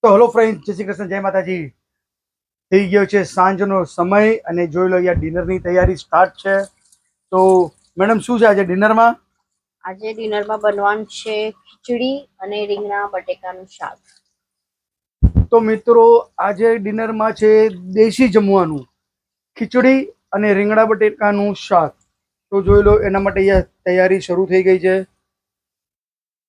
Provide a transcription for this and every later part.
તો hello friend, જય શ્રી કૃષ્ણ, જય માતાજી. થઈ ગયો છે સાંજનો સમય અને જોઈ લો અહીંયા ડિનરની તૈયારી સ્ટાર્ટ છે. તો મેડમ, શું છે આજે ડિનરમાં? આજે ડિનરમાં બનવાનું છે ખીચડી અને રીંગણા બટેકાનું શાક. તો મિત્રો, આજે ડિનરમાં છે દેશી જમવાનું, ખીચડી અને રીંગણા બટેકાનું શાક. તો જોઈ લો, એના માટે અહીંયા તૈયારી શરૂ થઈ ગઈ છે.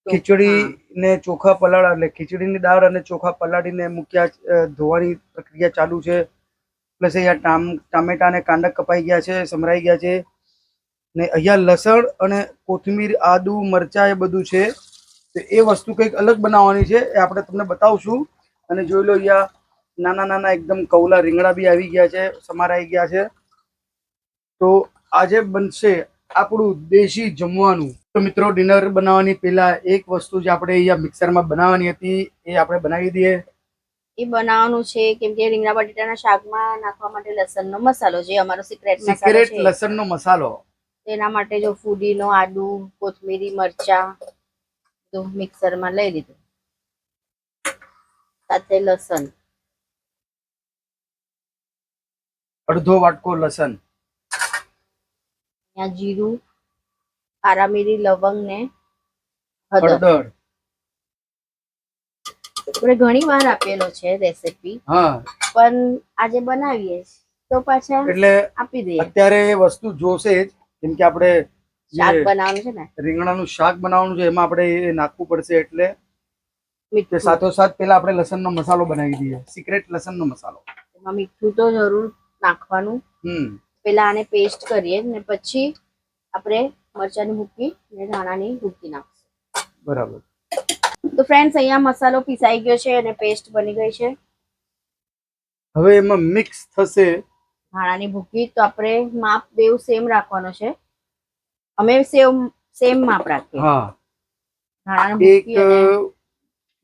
ખીચડી ને ચોખા પલાળા, એટલે ખીચડીની દાળ અને ચોખા પલાળીને મૂક્યા, ધોવાની પ્રક્રિયા ચાલુ છે. પ્લસ અહીંયા ટામેટા અને કાંડા કપાઈ ગયા છે, સમરાઈ ગયા છે. ને અહીંયા લસણ અને કોથમીર, આદુ, મરચા એ બધું છે. તો એ વસ્તુ કંઈક અલગ બનાવવાની છે, એ આપણે તમને બતાવશું. અને જોઈ લો, અહીંયા નાના નાના એકદમ કવલા રીંગણા બી આવી ગયા છે, સમારાઈ ગયા છે. તો આજે બનશે આપણું દેશી જમવાનું. તો મિત્રો, ડિનર બનાવવાની પહેલા એક વસ્તુ જે આપણે અહીંયા મિક્સરમાં બનાવવાની હતી એ આપણે બનાવી દઈએ. એ બનાવવાનું છે કેમ કે રીંગણા બટેટાના શાકમાં નાખવા માટે લસણનો મસાલો, જે અમારો સિક્રેટ મસાલો છે. લસણનો મસાલો. તેના માટે જો ફુદીનો, આદુ, કોથમીરી, મરચા તો મિક્સરમાં લઈ લીધું, સાથે લસણ, અડધો વાટકો લસણ, ત્યાં જીરું, કાળા મિરી, લવંગ ને હળદર. હળદર. આપણે ઘણી વાર આપેલો છે રેસીપી, હા, પણ આજે બનાવીએ તો પાછા એટલે આપી દઈએ. અત્યારે એ વસ્તુ જોશે જ, કેમ કે આપણે શાક બનાવવાનું છે ને, રીંગણાનું શાક બનાવવાનું છે, એમાં આપણે એ નાખવું પડશે. એટલે મીઠું, સાથોસાથ પેલા આપણે લસણનો મસાલો બનાવી દઈએ, સિક્રેટ લસણનો મસાલો. એમાં મીઠું તો જરૂર નાખવાનું. પેલા આને પેસ્ટ કરીએ ને પછી આપણે મરચાની ભૂકી ને ધાણાની ભૂકી નાખશું. બરાબર. તો ફ્રેન્ડ્સ, અહીંયા મસાલો પીસાઈ ગયો છે અને પેસ્ટ બની ગઈ છે. હવે એમાં મિક્સ થશે ધાણાની ભૂકી. તો આપણે માપ બેવ સેમ રાખવાનો છે. અમે સેમ માપ રાખીએ. હા, ધાણાની એક ભૂકી અને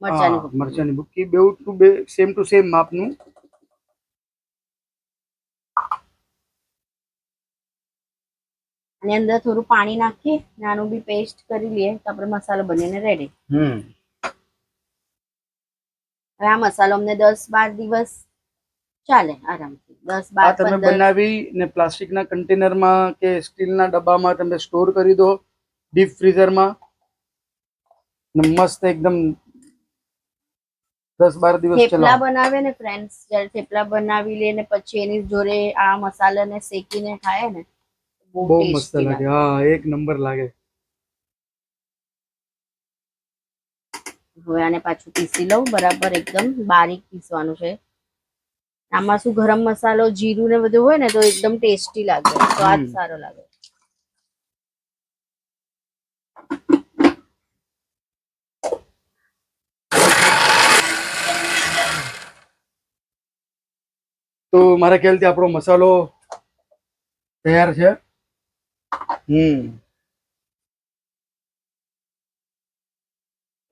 મરચાની ભૂકી. મરચાની ભૂકી, બે સેમ ટુ સેમ માપનું. અને અંદર થોડું પાણી નાખી નાનું બી પેસ્ટ કરી લઈએ તો આપણે મસાલો બનીને રેડી. હવે આ મસાલો અમને 10-12 દિવસ ચાલે આરામથી. 10-12 તમે 15 બનાવી ને પ્લાસ્ટિકના કન્ટેનરમાં કે સ્ટીલના ડબ્બામાં તમે સ્ટોર કરી દો, ડીપ ફ્રીઝરમાં. મસ્ત એકદમ 10-12 દિવસ થેપલા બનાવે ને ફ્રેન્ડ્સ, જ્યારે થેપલા બનાવી લે ને પછી એની જોડે આ મસાલાને શેકીને ખાય ને, બહુ મસ્ત લાગે. હા, એક નંબર લાગે. હવે આને પાછું પીસી લઉં, બરાબર એકદમ બારીક પીસવાનું છે. આમાં શું ગરમ મસાલો, જીરું ને બધું હોય ને તો એકદમ ટેસ્ટી લાગે, સ્વાદ સારો લાગે. તો મારા ખ્યાલથી આપણો મસાલો તૈયાર છે.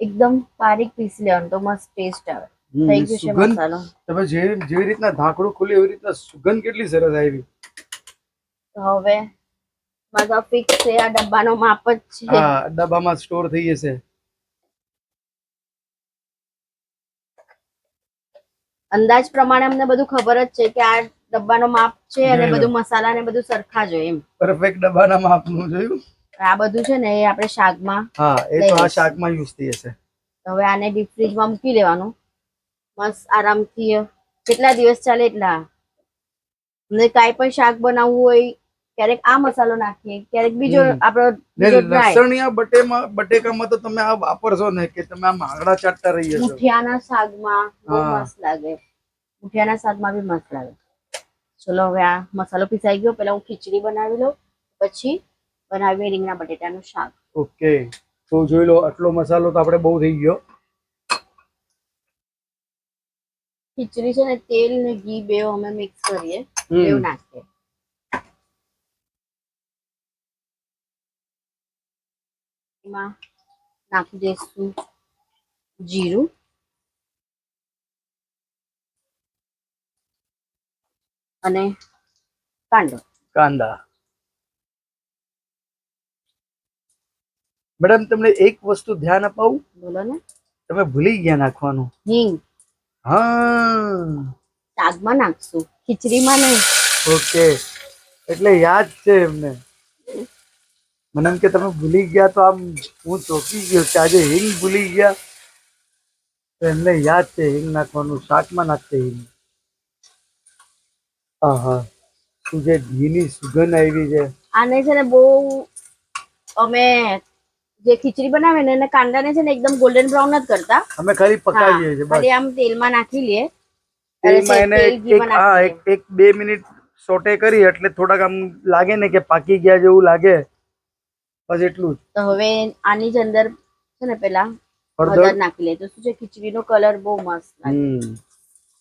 એકદમ બારીક પીસી લેવાનું તો મસ્ત ટેસ્ટ આવે. થઈ ગયું છે મસાલો. તમે જેવી રીતના ઢાંકણું ખુલ્યું એવી રીતના સુગંધ કેટલી સરસ આવી. તો હવે મારા ફિક્સ છે, આ ડબ્બાનો માપ જ છે. હા, ડબ્બામાં સ્ટોર થઈ જશે. અંદાજ પ્રમાણે અમને બધું ખબર જ છે કે આ ડબ્બાનો માપ છે અને બધું મસાલા ને બધું સરખા જ હોય એમ. પરફેક્ટ ડબ્બાના માપનું જોયું. આ બધું છે ને એ આપણે શાકમાં, હા, એ તો આ શાકમાં યુઝ થઈ જશે. હવે આને ડીપ ફ્રીજમાં મૂકી દેવાનું મસ્ત આરામથી. કેટલા દિવસ ચાલે એટલા. અમને કાંઈ પણ શાક બનાવવું હોય, ક્યારેક આ મસાલો નાખીએ, ક્યારેક બીજો આપણો લસણિયા બટેકામાં તો તમે આ વાપરશો ને કે તમે આ માંગડા ચાટતા રહી જશો. મુઠિયાના શાકમાં બહુ મસ્ત લાગે. મુઠિયાના શાકમાં બી મસ્ત લાગે. ચલો, હવે આ મસાલો પીસાઈ ગયો. પહેલા હું ખીચડી બનાવી લઉં, પછી બનાવીએ રીંગણા બટેટાનું શાક. ઓકે, તો જોઈ લો, આટલો મસાલો તો આપણે બહુ થઈ ગયો. ખીચડી છે ને તેલ ને ઘી બેવ અમે મિક્સ કરીએ, બેવ નાખીએ. એમાં નાખી દઈશું જીરું, અને કાંદા. મેડમ, તમને એક વસ્તુ ધ્યાન અપાવું? બોલો ને. તમે ભૂલી ગયા નાખવાનું હિંગ. હા શાકમાં નાખશું, ખીચડીમાં નહીં. ઓકે, એટલે યાદ છે એમને. મને એમ કે તમે ભૂલી ગયા તો આમ હું ચોંકી ગયો કે આજે હિંગ ભૂલી ગયા. તો એમને યાદ છે હિંગ નાખવાનું, શાકમાં નાખશે હિંગ. હા હા, શું જે ઘીની સુગંધ આવી છે. આને છે ને બહુ અમે જે ખીચડી બનાવે ને એને કાંદાને છે ને એકદમ ગોલ્ડન બ્રાઉન નથી કરતા. અમે ખાલી હા, પકાવીએ છીએ બસ. ખાલી આમ તેલમાં નાખી લઈએ. તેલમાં એને તેલ ઘીમાં નાખી લઈએ. એક 2 મિનિટ સોટે કરી એટલે થોડાક આમ લાગે ને કે પાકી ગયા જેવું લાગે, બસ એટલું જ. તો હવે આની જ અંદર છે ને પેલા હળદર. હળદર નાખી લે તો શું છે ખીચડીનો કલર બહુ મસ્ત લાગે.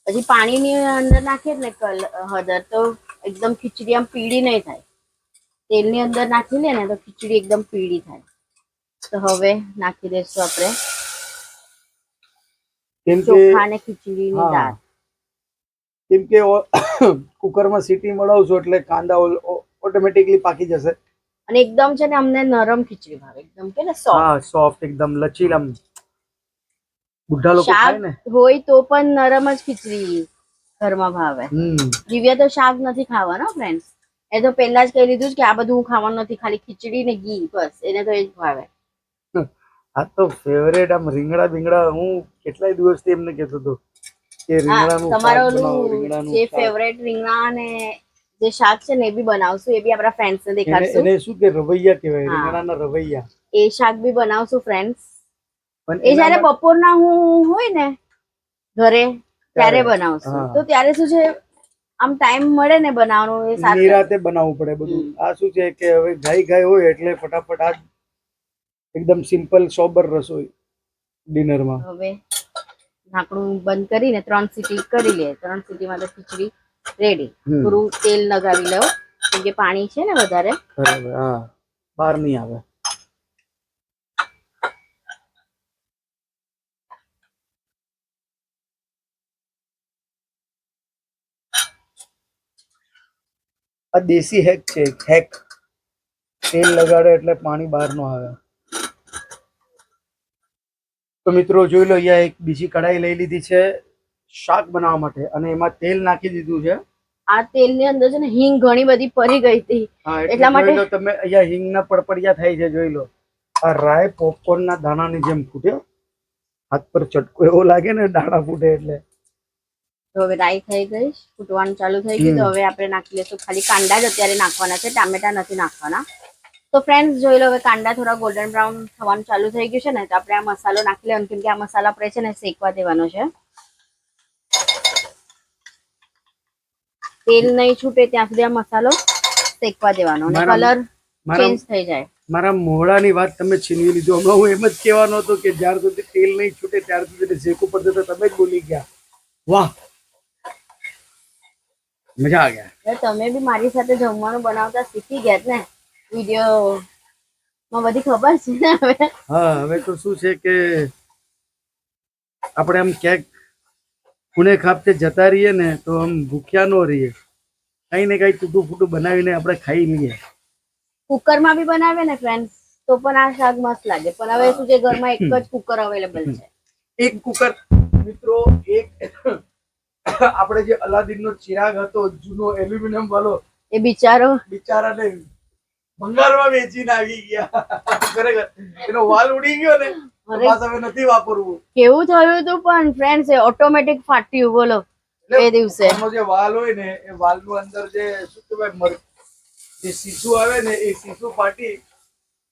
પછી પાણીની અંદર નાખીએ ને હળદર તો એકદમ ખીચડી આમ પીળી નહીં થાય. તેલની અંદર નાખી લે ને તો ખીચડી એકદમ પીળી થાય. તો હવે નાખી દઈશું આપણે ચોખા અને ખીચડીની દાળ. કેમ કે કુકરમાં સીટી મળાવશો એટલે કાંદા ઓટોમેટિકલી પાકી જશે. અને એકદમ છે ને અમને નરમ ખીચડી ભાવે, એકદમ કે ને સોફ્ટ. હા, સોફ્ટ એકદમ લચીલામ. બુઢા લોકો ખાય ને શાક હોય તો પણ નરમ જ ખીચડી ઘરમાં ભાવે. દિવ્યા તો શાક નથી ખાવાનો ફ્રેન્ડ્સ. એ તો પહેલા જ કહી દીધું કે આ બધું હું ખાવાનું નથી, ખાલી ખીચડી ને ઘી બસ, એને તો એ જ ભાવે. આ તો ફેવરેટ. આમ રીંગણા બીંગણા હું કેટલાય દિવસથી એમને કહેતો હતો કે રીંગણાનું તમારો શાક બનાવો, રીંગણાનું જે શાક. ફેવરેટ રીંગણા ને જે શાક છે ને એ બી બનાવશું, એ બી આપણા ફ્રેન્ડ્સ ને દેખાડશું. એને શું કે રવૈયા કહેવાય, રીંગણાના રવૈયા. એ શાક બી બનાવશું ફ્રેન્ડ્સ. પણ એ જયારે બપોરના હું હોય ને ઘરે ત્યારે બનાવશું. તો ત્યારે શું છે આમ ટાઈમ મળે ને બનાવવાનું, એ સારું નિરાતે બનાવવું પડે બધું. આ શું છે કે હવે ગાય હોય એટલે ફટાફટ આ એકદમ સિમ્પલ સોબર રસોઈ ડિનરમાં. હવે ઢાંકણું બંધ કરીને 3 સીટી કરી લે. 3 સીટીમાં તો ખીચડી રેડી. થોડું તેલ લગાવી લો કેમ કે પાણી છે ને વધારે. બરાબર, હા, બહાર નહીં આવે. આ દેશી હેક છે, હેક. તેલ લગાડે એટલે પાણી બહાર ન આવે. તો મિત્રો જોઈ લો, અહીંયા એક બીજી કઢાઈ લઈ લીધી છે શાક બનાવવા માટે અને એમાં તેલ નાખી દીધું છે. આ તેલની અંદર છે ને હિંગ ઘણી બધી પડી ગઈ હતી, એટલા માટે તમે અહીંયા હિંગના પડપડિયા થાય છે, જોઈ લો. આ રાય પોપકોર્નના દાણાની જેમ ફૂટ્યો. હાથ પર ચટકો એવો લાગે ને દાણા ફૂટે એટલે. તો હવે રાઈ થઈ ગઈ, ફૂટવાનું ચાલુ થઈ ગયું. તો હવે આપણે નાખી લઈશું ખાલી કાંદા જ અત્યારે નાખવાના છે, ટામેટા નથી નાખવાના. તો ફ્રેન્ડ્સ જોઈ લો, હવે કાંદા થોડા ગોલ્ડન બ્રાઉન થવાનું ચાલુ થઈ ગયું છે ને, તો આપણે આ મસાલો નાખી લેવાનો કેમ કે આ મસાલા આપણે છે ને શેકવા દેવાનો છે. તેલ નહીં છૂટે ત્યાં સુધી આ મસાલો શેકવા દેવાનો અને કલર ચેન્જ થઈ જાય. મારા મોઢાની વાત તમે છીનવી લીધું. હમણાં હું એમ જ કહેવાનો હતો કે જ્યાર સુધી તેલ નહીં છૂટે ત્યાર સુધી શેકવું પડશે, તો તમે જ બોલી ગયા. વાહ, મજા આ ગયા. તમે બી મારી સાથે જમવાનું બનાવતા શીખી ગયા ને, વિડીયો માં બધી ખબર છે ને હવે. હા, હવે તો શું છે કે આપણે આમ ક્યાંક ખૂણે ખાપતે જતા રહીએ ને તો આમ ભૂખ્યા ન રહીએ, કઈ ને કઈ તૂટું ફૂટું બનાવીને આપણે ખાઈ લઈએ. કુકરમાં બી બનાવે ને ફ્રેન્ડ્સ તો પણ આ શાક મસ્ત લાગે. પણ હવે શું છે ઘરમાં એક જ કુકર અવેલેબલ છે. એક કુકર મિત્રો, એક આપણે જે અલાદીનનો ચિરાગ હતો જૂનો એલ્યુમિનિયમ વાળો, એ બિચારાને ભંગારમાં વેચીને આવી ગયા. ખરેખર એનો વાલ ઉડી ગયો ને, હવે નથી વાપરવું. કેવું થયું હતું પણ ફ્રેન્ડ્સ, એ ઓટોમેટિક ફાટ્યું. બોલો, એ દિવસે જે વાલ હોય ને એ વાલનું અંદર જે શું કહેવાય જે શીશુ આવે ને એ શીશુ ફાટી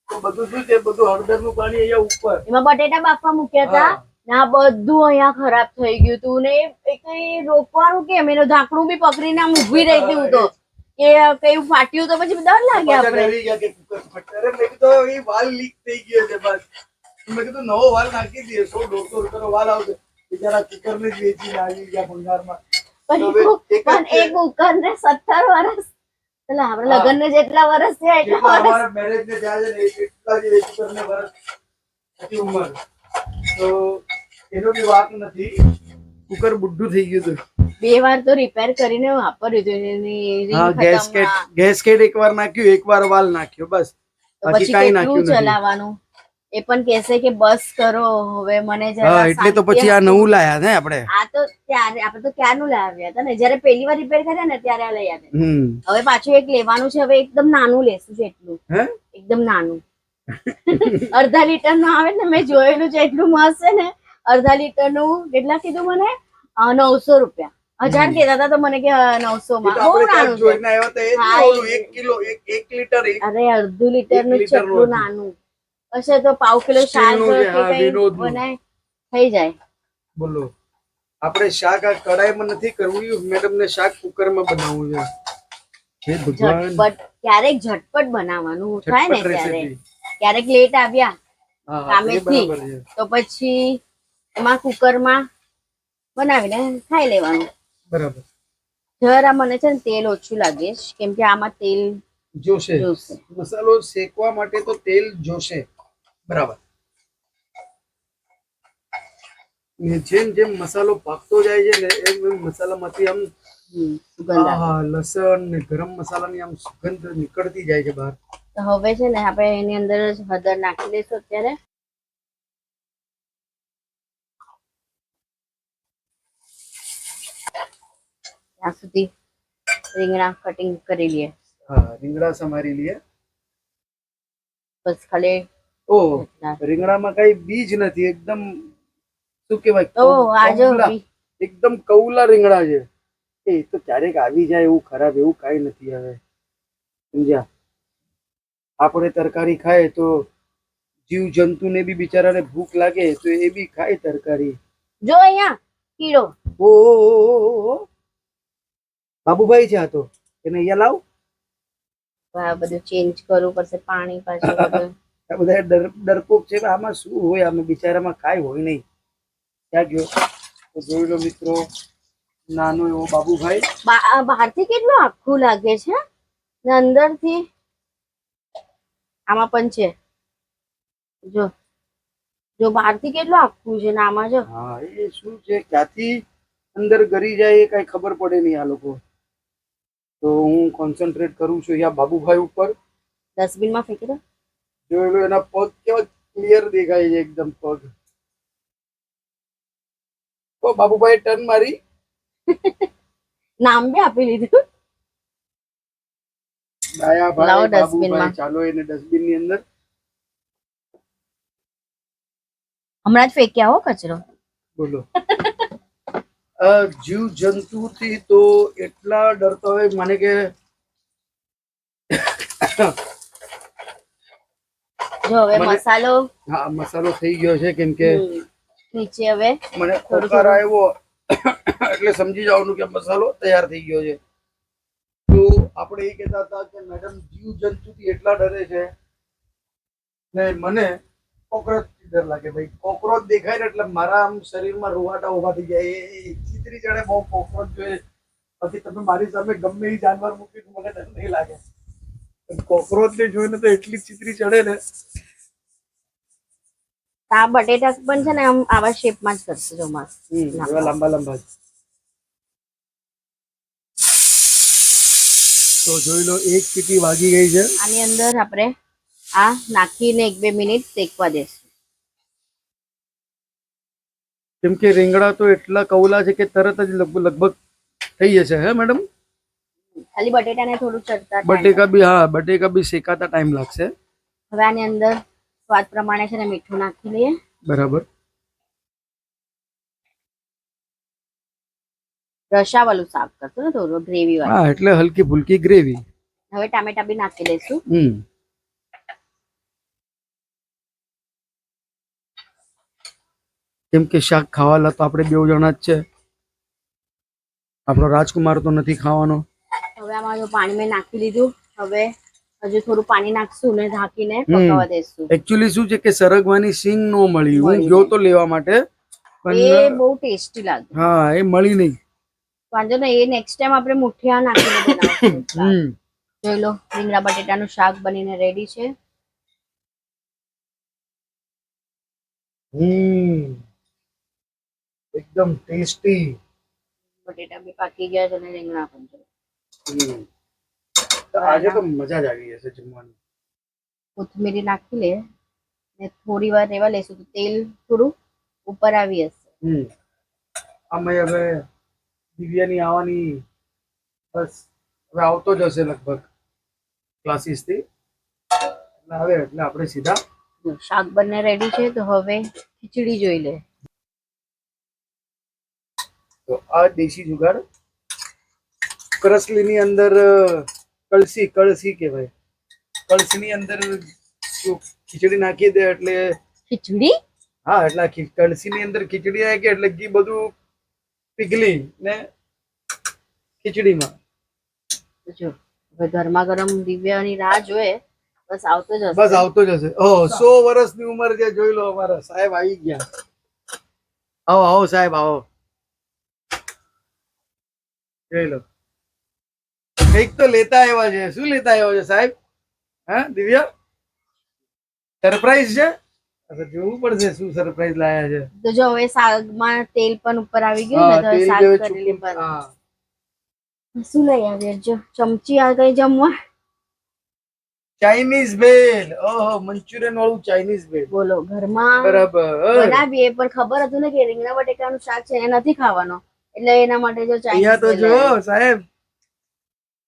તો બધું શું છે, બધું હળદરનું પાણી અહીંયા ઉપર, એમાં બટેટા બાફવા મૂક્યા હતા ના, બધું અહીંયા ખરાબ થઈ ગયું હતું ને. એ કઈ રોકવાનું કેમ, એનું ઢાંકણું બી પકડીને આમ ઊભી રહી ગયું તો કે કઈ ફાટ્યું તો પછી ડર લાગે આપણે. ડરી ગયા કે કુકર ફટે. મેં કીધું એ વાલ લીક થઈ ગયો છે, બસ મેં કીધું નવો વાલ નાખી દઈએ. 100-150 રૂપિયાનો વાલ આવશે. બિચારા કુકર ને જ વેચીને આવી ગયા ભંગારમાં. પણ એ કુકર ને 17 વર્ષ, એટલે આપણે લગ્ન ને જેટલા વર્ષ થયા એટલા વર્ષ મેરેજ ને થયા છે ને એટલા જ કુકર ને વર્ષ હતી ઉંમર. તો એનો બી વાત નથી, કુકર બુઢું થઈ ગયું હતું. 2 વાર તો રિપેર કરીને વાપર્યું હતું. ગેસકેટ એકવાર નાખ્યું, એકવાર વાલ નાખ્યો, બસ. પછી કેટલું ચલાવવાનું. એ પણ કહેશે કે બસ કરો હવે, મને હા જરા એટલે તો શાંતિ પછી આ આપો. નવું લાયા ને આપણે. આ તો ત્યારે આપણે તો ક્યારનું લાવ્યા હતા ને, જયારે પહેલી વાર રિપેર કર્યા ને ત્યારે આ લઈ આવ્યા. હવે પાછું એક લેવાનું છે, હવે એકદમ નાનું લેશું છે, એટલું હે એકદમ નાનું. અડધા લીટર નું આવે ને, મેં જોયેલું છે, એટલું મસ્ત છે ને. અડધા લીટર નું કેટલા કીધું મને? 900 રૂપિયા. 1000 કહેતા હતા તો મને કે 900 માં બહુ નાનું છે. જોઈને આવ્યા હતા એ જ ને, હા, ઓલું 1 કિલો 1 લીટર અરે અડધું લીટર નું લીટર નું એટલું હતું. નાનું હશે તો પાવ કિલો શાક સ્ટીલનું છે, કે હા, કઈ વિનોદનું. બનાય થઈ જાય. બોલો, આપણે શાક આ કડાઈમાં નથી કરવું, મેડમ ને શાક કુકરમાં બનાવવું છે. હે ભગવાન, ઝટપટ ક્યારેક ઝટપટ બનાવવાનું થાય ને ઝટપટ ત્યારે. રેસીપી. ક્યારેક લેટ આવ્યા હા હા, એ કામેથી બરાબર છે. તો પછી એમાં કુકરમાં બનાવીને ખાઈ લેવાનું. બરાબર. જરા મને છે ને તેલ ઓછું લાગે છે, કેમ કે આમાં તેલ જોશે, જોશે. મસાલો શેકવા માટે તો તેલ જોશે. બરાબર. ને જેમ જેમ મસાલો પાકતો જાય છે ને એમ એમ મસાલામાંથી આમ સુગંધ આવે. લસણ ને ગરમ મસાલાની આમ સુગંધ નીકળતી જાય છે બહાર. તો હવે છે ને આપણે એની અંદર જ હળદર નાખી દઈશું અત્યારે. ત્યાં સુધી રીંગણા કટિંગ કરી લઈએ. હા, રીંગણા સમારી લઈએ. બસ ખાલી ઓહો, રીંગણામાં કઈ બીજ નથી, એકદમ શું કહેવાય, આજો કૌલા, એકદમ કૌલા રીંગણા છે. એ તો ક્યારેક આવી જાય એવું ખરાબ એવું કઈ નથી. હવે સમજ્યા, આપણે તરકારી ખાય તો જીવ જંતુને બી બિચારાને ભૂખ લાગે તો એ બી ખાય તરકારી. જો અહીંયા કીડો. ઓહો, બાબુભાઈ છે આ તો, એને અહીંયા લાવ. આ બધું ચેન્જ કરવું પડશે પાણી પાછું બધું. આ બધા ડરપોક છે, આમાં શું હોય, આમાં બિચારામાં કાંઈ હોય નહીં. ક્યાં ગયો? તો જોઈ લો મિત્રો, નાનો એવો બાબુભાઈ. બહારથી કેટલું આખું લાગે છે ને અંદરથી આમાં પણ છે. જો જો બહારથી કેટલું આખું છે ને આમાં જો. હા, એ શું છે, ક્યાંથી અંદર ગરી જાય એ કઈ ખબર પડે નહીં આ લોકો. તો હું કોન્સન્ટ્રેટ કરું છું અહીંયા બાબુભાઈ ઉપર. ડસ્ટબિનમાં ફેંકી દો. જોઈ લો એના પગ કેવા ક્લિયર દેખાય છે, એકદમ પગ. તો બાબુભાઈ ટર્ન મારી. નામ બી આપી લીધું. દયાભાઈ બાબુભાઈ, ચાલો એને ડસ્ટબિન ની અંદર. હમણાં જ ફેંક્યા હો કચરો. બોલો, જીવ જંતુ થી તો એટલા ડરતા હોય મને કે જો હવે મસાલો, હા મસાલો થઈ ગયો છે, કેમ કે નીચે હવે મને ખોકાર આવ્યો એટલે સમજી જવાનું કે મસાલો તૈયાર થઈ ગયો છે. તો આપણે એ કહેતા હતા કે મેડમ જીવ જંતુ થી એટલા ડરે છે ને મને કોકરોચ થી ડર લાગે. ભાઈ કોકરોચ દેખાય ને એટલે મારા આમ શરીરમાં રૂવાટા ઉભા થઈ જાય. એ ચીતરી ચડે બહુ કોકરોચ જોઈએ. પછી તમે મારી સામે ગમે એ જાનવર મૂકી મને ડર નહીં લાગે. કોકરોચ ને જોઈને તો એટલી ચીતરી ચડે ને. આ બટેટા પણ છે ને આમ આવા શેપમાં જ કરશે જો મસ્ત લાંબા લાંબા. તો જોઈ લો એક સીટી વાગી ગઈ છે. આની અંદર આપણે આ નાખીને 1-2 મિનિટ શેકવા દેશું. કેમ કે રીંગણા તો એટલા કવલા છે કે તરત જ લગભગ થઈ જશે. હે મેડમ, ખાલી બટેટાને થોડું ચડતા બટેકા બી શેકાતા ટાઈમ લાગશે. હવે આની અંદર સ્વાદ પ્રમાણે છે ને મીઠું નાખી લઈએ. બરાબર. રસાવાળું શાક કરશું ને થોડું ગ્રેવી વાળું. હા, એટલે હલકી ફુલકી ગ્રેવી. હવે ટામેટા બી નાખી દઈશું. કેમ કે શાક ખાવાલા તો આપણે 2 જણા જ છે. આપણો રાજકુમાર તો નથી ખાવાનો. હવે આમાં જો પાણી મેં નાખી દીધું. હવે હજુ થોડું પાણી નાખશું ને ઢાંકીને પકાવવા દેશું. એકચ્યુઅલી શું છે કે સરગવાની સિંગ નો મળી. હું ગયો તો લેવા માટે, પણ એ બહુ ટેસ્ટી લાગે. હા, એ મળી નહીં. વાંધો નહીં, એ નેક્સ્ટ ટાઈમ આપણે મુઠિયા નાખીને બનાવશું. જોઈ લો, રીંગણા બટેટાનું શાક બનીને રેડી છે. એકદમ ટેસ્ટી. બટેટા બી પાકી ગયા છે અને રીંગણા પણ છે. આજે તો મજા જ આવી જશે જમવાની. કોથમીરી નાખી લે ને થોડી વાર રહેવા લેશું તો તેલ થોડું ઉપર આવી હશે. આમાં હવે દિવ્યાની આવવાની બસ હવે આવતો જ હશે લગભગ ક્લાસીસ થી, એટલે આવે એટલે આપણે સીધા શાક બંને રેડી છે. તો હવે ખીચડી જોઈ લે. તો આ દેશી જુગાડ કરસલીની અંદર કળસી કહેવાય, કળસીની અંદર ખીચડી નાખી દે એટલે ખીચડી હા એટલે કળસીની અંદર ખીચડી નાખી એટલે ઘી બધું પીગળી ને ખીચડીમાં. જો હવે ગરમા ગરમ દિવ્યાની રાહ જોઈએ, બસ આવતો જ બસ હશે. આવતો જ હશે. ઓહ 100 વર્ષની ઉંમર છે, જોઈ લો અમારા સાહેબ આવી ગયા. આવો આવો સાહેબ આવો, જોઈ લો કંઈક તો લેતા આવ્યા છે. શું લેતા આવ્યા છે સાહેબ? હા દિવ્યા, સરપ્રાઈઝ છે? અચ્છા, જોવું પડશે શું સરપ્રાઈઝ લાયા છે. તો જો હવે શાકમાં તેલ પણ ઉપર આવી ગયું હા ને, તો તેલ શાક જેવું કરેલી છૂટું. બંધ. હા શું લઈ આવ્યા? જો ચમચી આ કઈ જમવા. ચાઇનીઝ ભેલ. ઓહો, મંચુરિયન વાળું ચાઇનીઝ ભેલ. બોલો ઘરમાં બરાબર. બનાવીએ પણ ખબર હતું ને કે રીંગણા બટેકાનું શાક છે એ નથી ખાવાનો, એટલે એના માટે જો અહીંયા તો ચાઇનીઝ જો સાહેબ,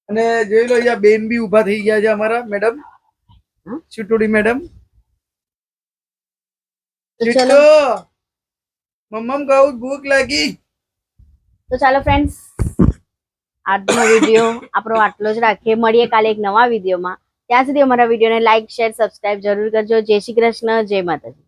અને જોઈ લો અહીંયા બેન બી ઉભા થઈ ગયા છે અમારા મેડમ, ચુટુડી મેડમ. તો ચલો ચીટકો મમ્મમ કહું ભૂખ લાગી. તો ચાલો ફ્રેન્ડ્સ, આજનો વિડીયો આપણો આટલો જ રાખીએ. મળીએ કાલે એક નવા વિડીયોમાં. ત્યાં સુધી અમારા વિડીયોને લાઈક, શેર, સબસ્ક્રાઇબ જરૂર કરજો. જય શ્રી કૃષ્ણ, જય માતાજી.